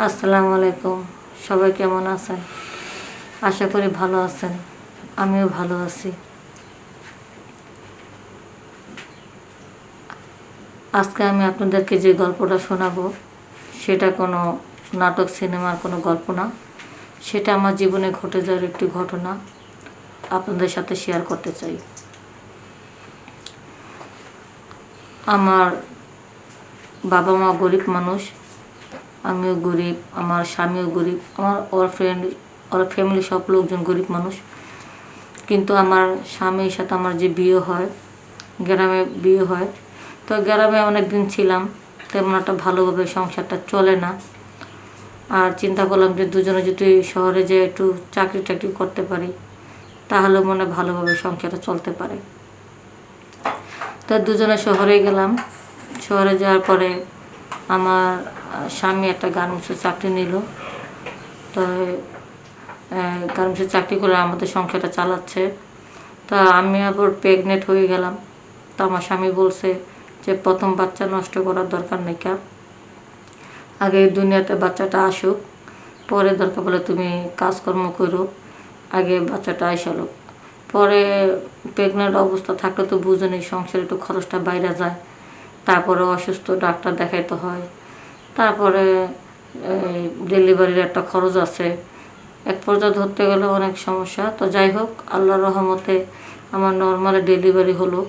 আসসালামু আলাইকুম। সবাই কেমন আছেন? আশা করি ভালো আছেন। আমিও ভালো আছি। আজকে আমি আপনাদেরকে যে গল্পটা শোনাবো সেটা কোনো নাটক সিনেমার কোনো গল্প না। সেটা আমার জীবনে ঘটে যাওয়ার একটি ঘটনা আপনাদের সাথে শেয়ার করতে চাই। আমার বাবা মা গরিব মানুষ, আমিও গরিব, আমার স্বামীও গরিব, আমার ওর ফ্যামিলি সব লোকজন গরিব মানুষ। কিন্তু আমার স্বামীর সাথে আমার যে বিয়ে হয়, গ্রামে বিয়ে হয়, তো গ্রামে অনেক দিন ছিলাম, তেমন একটা ভালোভাবে সংসারটা চলে না। আর চিন্তা করলাম যে দুজনে যদি শহরে যেয়ে একটু চাকরি টাকরি করতে পারি তাহলে মনে ভালোভাবে সংসারটা চলতে পারে। তো দুজনে শহরে গেলাম। শহরে যাওয়ার পরে আমার স্বামী একটা গার্মেন্টসের চাকরি নিল। তো গার্মেন্টসের চাকরি করে আমাদের সংসারটা চালাচ্ছে। তা আমি আবার প্রেগনেন্ট হয়ে গেলাম। তো আমার স্বামী বলছে যে প্রথম বাচ্চা নষ্ট করার দরকার নেই, আগে দুনিয়াতে বাচ্চাটা আসুক, পরে দরকার বলে তুমি কাজকর্ম করো, আগে বাচ্চাটা আইসালো। পরে প্রেগনেন্ট অবস্থা থাকলে তো বুঝেনি, সংসারে একটু খরচটা বাইরে যায়, তারপরে অসুস্থ ডাক্তার দেখাইতে হয়, তারপরে ডেলিভারির একটা খরচ আছে, এক পর্যায়ে ধরতে গেলে অনেক সমস্যা। তো যাই হোক, আল্লাহর রহমতে আমার নর্মাল ডেলিভারি হলো।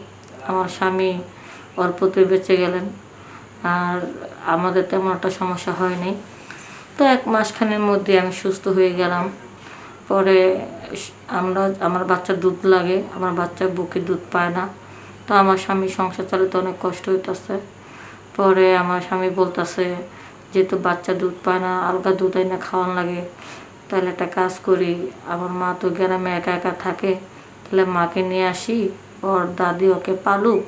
আমার স্বামী অল্পতে বেঁচে গেলেন, আর আমাদের তেমন একটা সমস্যা হয়নি। তো এক মাসখানেক মধ্যে আমি সুস্থ হয়ে গেলাম। পরে আমার বাচ্চার দুধ লাগে, আমার বাচ্চা বুকে দুধ পায় না। তো আমার স্বামী সংসার চালাতে অনেক কষ্ট হইতেছে। পরে আমার স্বামী বলতেছে যেহেতু বাচ্চা দুধ পায় না, আলগা দুধ আইনা খাওয়ান লাগে, তাহলে একটা কাজ করি, আমার মা তো গ্রামে একা একা থাকে, তাহলে মাকে নিয়ে আসি, ওর দাদি ওকে পালুক,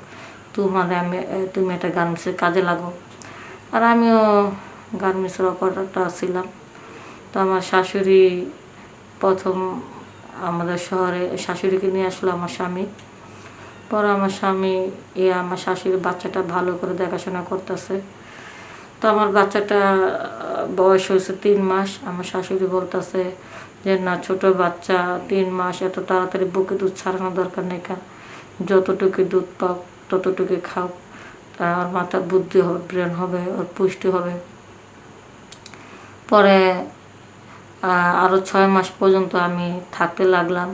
তুমি একটা গার্মেন্টসের কাজে লাগো। আর আমিও গার্মেন্টসের অপারেটরটা ছিলাম। তো আমার শাশুড়ি প্রথম আমাদের শহরে শাশুড়িকে নিয়ে আসলো আমার স্বামী। পরে আমার স্বামী আমার শাশুড়ির বাচ্চাটা ভালো করে দেখাশোনা করতেছে। তো আমার বাচ্চাটা বয়স হয়েছে 3 মাস। আমার শাশুড়ি বলতেছে যে না, ছোট বাচ্চা 3 মাস, এত তাড়াতাড়ি বুকে দুধ ছাড়ানো দরকার নেই, যতটুকু দুধ পাও ততটুকু খাও, ওর মাথা বুদ্ধি হবে, ব্রেন হবে, ওর পুষ্টি হবে। পরে আরও 6 মাস পর্যন্ত আমি থাকতে লাগলাম।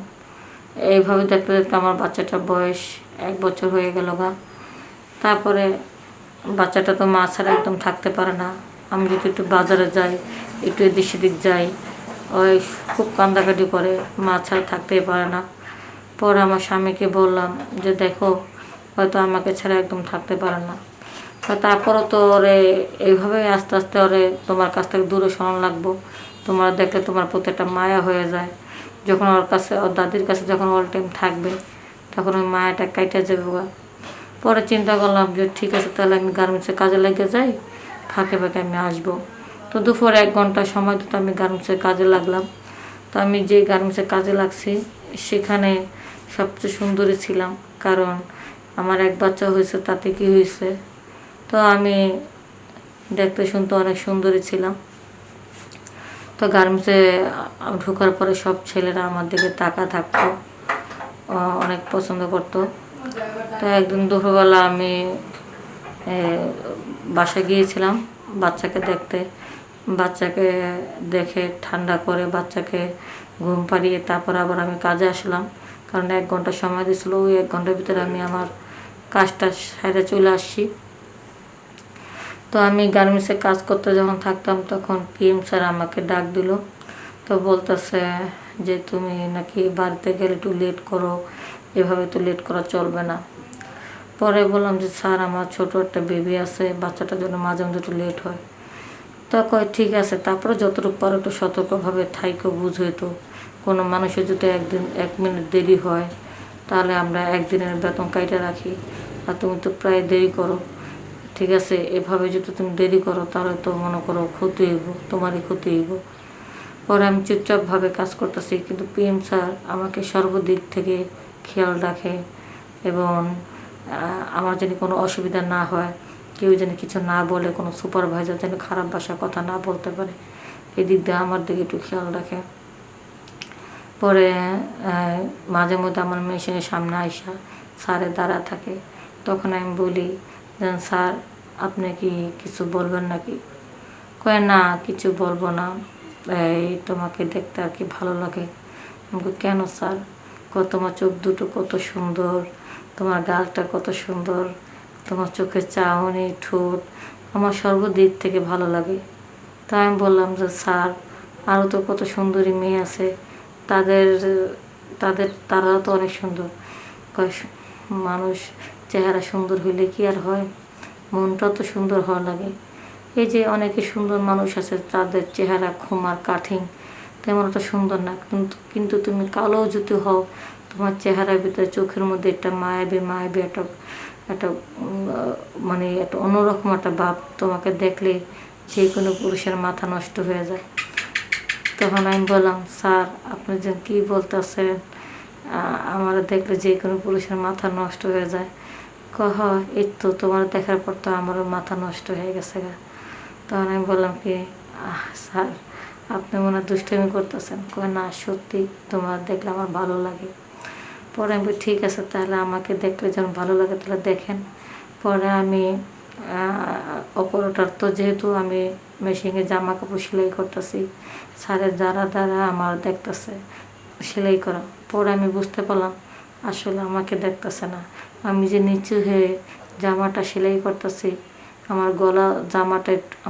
এইভাবে দেখতে দেখতে আমার বাচ্চাটার বয়স 1 বছর হয়ে গেল গা। তারপরে বাচ্চাটা তো মা ছাড়া একদম থাকতে পারে না। আমি যদি একটু বাজারে যাই, একটু এদিক সেদিক যাই, ওই খুব কান্দাকাটি করে, মা ছাড়া থাকতেই পারে না। পরে আমার স্বামীকে বললাম যে দেখো, হয়তো আমাকে ছাড়া একদম থাকতে পারে না, তারপরও তো ওরে এইভাবে আস্তে আস্তে ওরে তোমার কাছ থেকে দূরে সরানো লাগবো। তোমার দেখলে তোমার প্রতি একটা মায়া হয়ে যায়। যখন ওর কাছে, ওর দাদির কাছে যখন অল টাইম থাকবে, তখন ওই মায়াটা কাইটা যাবে। পরে চিন্তা করলাম যে ঠিক আছে, তাহলে আমি গার্মেন্টসে কাজে লেগে যাই, ফাঁকে ফাঁকে আমি আসবো। তো দুপুরে 1 ঘন্টা সময় দিতে আমি গার্মেন্টসের কাজে লাগলাম। তো আমি যে গার্মেন্টসের কাজে লাগছি সেখানে সবচেয়ে সুন্দরী ছিলাম, কারণ আমার এক বাচ্চা হয়েছে, তাতে কি হয়েছে, তো আমি দেখতে শুনতে অনেক সুন্দরী ছিলাম। তো গার্মেন্টসে ঢোকার পরে সব ছেলেরা আমার দিকে তাকা থাকতো, অনেক পছন্দ করতো। তো একদিন দুপুরবেলা আমি বাসায় গিয়েছিলাম বাচ্চাকে দেখতে। বাচ্চাকে দেখে ঠান্ডা করে বাচ্চাকে ঘুম পাড়িয়ে তারপর আবার আমি কাজে আসলাম, কারণ 1 ঘন্টা সময় দিয়েছিল। ওই 1 ঘন্টার ভিতরে আমি আমার কাজটা সাইডে চলে আসছি। তো আমি গার্মেন্টসে কাজ করতে যখন থাকতাম তখন পিএম স্যার আমাকে ডাক দিল। তো বলতেছে যে তুমি নাকি বাড়িতে গেলে একটু লেট করো, এভাবে তো লেট করা চলবে না। পরে বললাম যে স্যার, আমার ছোট একটা বেবি আছে, বাচ্চাটার জন্য মাঝে মাঝে একটু লেট হয়। তো কয় ঠিক আছে, তারপরে যতটুকু পারো একটু সতর্কভাবে থাইকো, বুঝে। তো কোনো মানুষের যদি 1 মিনিট দেরি হয় তাহলে আমরা 1 দিনের বেতন কাইটা রাখি, আর তুমি তো প্রায় দেরি করো, ঠিক আছে, এভাবে যদি তুমি দেরি করো তাহলে তো মনে করো ক্ষতি হইব, তোমারই ক্ষতি হইব। পরে আমি চুপচাপভাবে কাজ করতেছি, কিন্তু পিএম স্যার আমাকে সর্বদিক থেকে খেয়াল রাখে এবং আমার যেন কোনো অসুবিধা না হয়, কেউ যেন কিছু না বলে, কোনো সুপারভাইজার যেন খারাপ ভাষার কথা না বলতে পারে, এদিক দিয়ে আমার দিকে একটু খেয়াল রাখে। পরে মাঝে মধ্যে আমার মেশিনের সামনে আইসা স্যারে দাঁড়া থাকে, তখন আমি বলি যে স্যার আপনি কি কিছু বলবেন নাকি? কয় না কিছু বলবো না, এই তোমাকে দেখতে আর কি ভালো লাগে। আমাকে কেন স্যার? তোমার চোখ দুটো কত সুন্দর, তোমার গালটা কত সুন্দর, তোমার চোখের চাহনি, ঠোঁট আমার সর্বদিক থেকে ভালো লাগে। তাই আমি বললাম যে স্যার আরও তো কত সুন্দরী মেয়ে আছে, তাদের তাদের তারাও তো অনেক সুন্দর। কয় মানুষ চেহারা সুন্দর হইলে কি আর হয়, মনটাও তো সুন্দর হওয়া লাগে। এই যে অনেকে সুন্দর মানুষ আছে তাদের চেহারা খুমার কাঠিং, তেমন একটা সুন্দর না, কিন্তু তুমি কালো যদি হও, তোমার চেহারার ভিতরে চোখের মধ্যে একটা মায়াবী একটা একটা মানে একটা অন্যরকম একটা ভাব, তোমাকে দেখলে যে কোনো পুরুষের মাথা নষ্ট হয়ে যায়। তখন আমি বললাম স্যার আপনি যে কী বলতেছেন, আমার দেখলে যে কোনো পুরুষের মাথা নষ্ট হয়ে যায়। কহ এই তো তোমার দেখার পর তো আমারও মাথা নষ্ট হয়ে গেছে গা। তখন আমি বললাম কি স্যার আপনি মনে হয় দুষ্টামি করতেছেন। কয় না সত্যি তোমার দেখলে আমার ভালো লাগে। পরে আমি ঠিক আছে তাহলে আমাকে দেখলে যখন ভালো লাগে তাহলে দেখেন। পরে আমি অপারেটর তো যেহেতু আমি মেশিনে জামা কাপড় সেলাই করতেছি, স্যারের দ্বারা আমার দেখতেছে সেলাই করা। পরে আমি বুঝতে পারলাম আসলে আমাকে দেখতেছে না, আমি যে নিচু হয়ে জামাটা সেলাই করতেছি,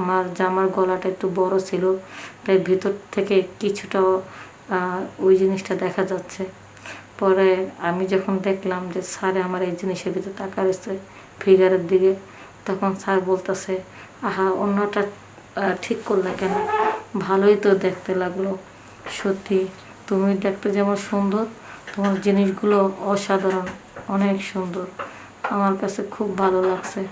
আমার জামার গলাটা একটু বড় ছিল, তাই ভিতর থেকে কিছুটা ওই জিনিসটা দেখা যাচ্ছে। পরে আমি যখন দেখলাম যে স্যারে আমার এই জিনিসের ভিতরে তাকা রয়েছে ফিগারের দিকে, তখন স্যার বলতেছে আহা অন্যটা ঠিক করলে কেন, ভালোই তো দেখতে লাগলো। সত্যি তুমি দেখতে যেমন সুন্দর, তোমার জিনিসগুলো অসাধারণ, অনেক সুন্দর, আমার কাছে খুব ভালো লাগছে।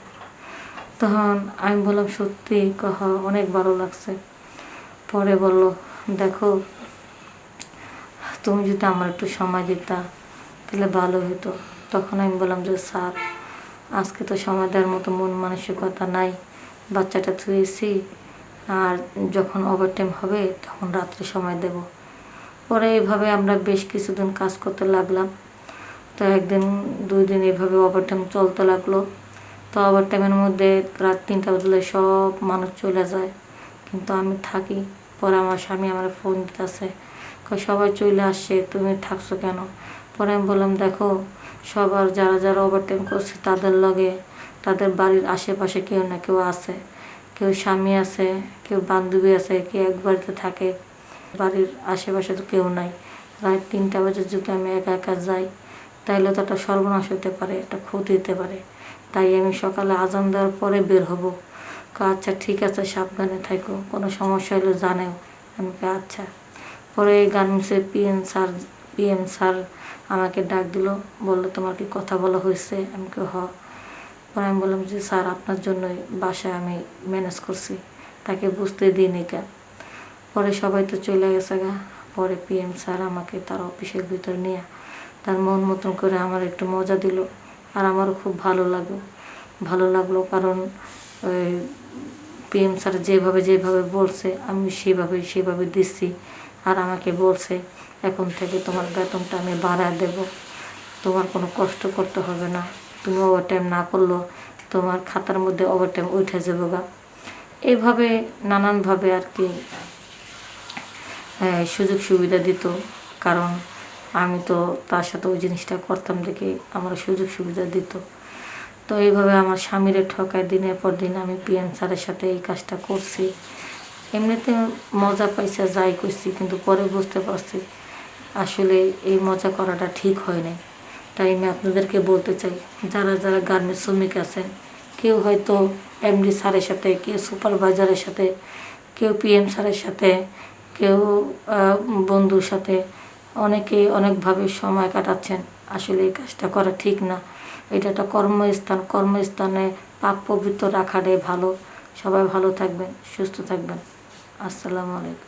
তখন আমি বললাম সত্যি কহ অনেক ভালো লাগছে। পরে বলল দেখো তুমি যদি আমার একটু সময় দিতা তাহলে ভালো হতো। তখন আমি বললাম যে স্যার আজকে তো সময় দেওয়ার মতো মন মানসিকতা নাই, বাচ্চাটা থুয়েছি, আর যখন ওভারটাইম হবে তখন রাত্রে সময় দেব। পরে এইভাবে আমরা বেশ কিছুদিন কাজ করতে লাগলাম। তো একদিন 2 দিন এইভাবে ওভারটাইম চলতে লাগলো। তো ওভারটাইমের মধ্যে রাত 3টা বাজলে সব মানুষ চলে যায়, কিন্তু আমি থাকি। পরে আমার স্বামী আমার ফোন দিতেছে, সবাই চলে আসছে তুমি থাকছো কেন? পরে আমি বললাম দেখো সবার যারা ওভারটাইম করছে তাদের লগে তাদের বাড়ির আশেপাশে কেউ না কেউ আছে, কেউ স্বামী আছে, কেউ বান্ধবী আছে, কেউ এক বাড়িতে থাকে, বাড়ির আশেপাশে তো কেউ নাই। রাত 3টা বাজে যদি আমি একা একা যাই তাহলে তো একটা সর্বনাশ হতে পারে, একটা ক্ষতি হতে পারে। তাই আমি সকালে আজান দেওয়ার পরে বের হব। আচ্ছা ঠিক আছে সাবধানে থাকো, কোনো সমস্যা হলে জানাও। আমি আচ্ছা। পরে গার্মেন্টসের পিএম স্যার আমাকে ডাক দিল, বললো তোমার কি কথা বলা হয়েছে? আমি হ। পরে আমি বললাম যে স্যার আপনার জন্যই বাসায় আমি ম্যানেজ করছি, তাকে বুঝতে দিইনি কেন। পরে সবাই তো চলে গেছে গা। পরে পিএম স্যার আমাকে তার অফিসের ভিতর নিয়ে তার মন মতন করে আমার একটু মজা দিল, আর আমারও খুব ভালো লাগলো কারণ ওই পিএম স্যার যেভাবে বলছে আমি সেভাবে দিচ্ছি। আর আমাকে বলছে এখন থেকে তোমার বেতনটা আমি বাড়ায় দেব, তোমার কোনো কষ্ট করতে হবে না, তুমি ওভারটাইম না করলেও তোমার খাতার মধ্যে ওভারটাইম উঠে যাবে গা। এইভাবে নানানভাবে আর কি সুযোগ সুবিধা দিত, কারণ আমি তো তার সাথে ওই জিনিসটা করতাম দেখে আমার সুযোগ সুবিধা দিত। তো এইভাবে আমার স্বামীরে ঠকায় দিনের পর দিন আমি পিএম স্যারের সাথে এই কাজটা করছি। এমনিতে মজা পাইছে যাই করছি, কিন্তু পরে বুঝতে পারছি আসলে এই মজা করাটা ঠিক হয় নাই। তাই আমি আপনাদেরকে বলতে চাই যারা গার্মেন্টস শ্রমিক আছেন, কেউ হয়তো এমডি স্যারের সাথে, কেউ সুপারভাইজারের সাথে, কেউ পিএম স্যারের সাথে, কেউ বন্ধুর সাথে, অনেকেই অনেকভাবে সময় কাটাচ্ছেন। আসলে এই কাজটা করা ঠিক না। এটা একটা কর্মস্থানে পাক পবিত্র রাখাটাই ভালো। সবাই ভালো থাকবেন, সুস্থ থাকবেন। আসসালামু আলাইকুম।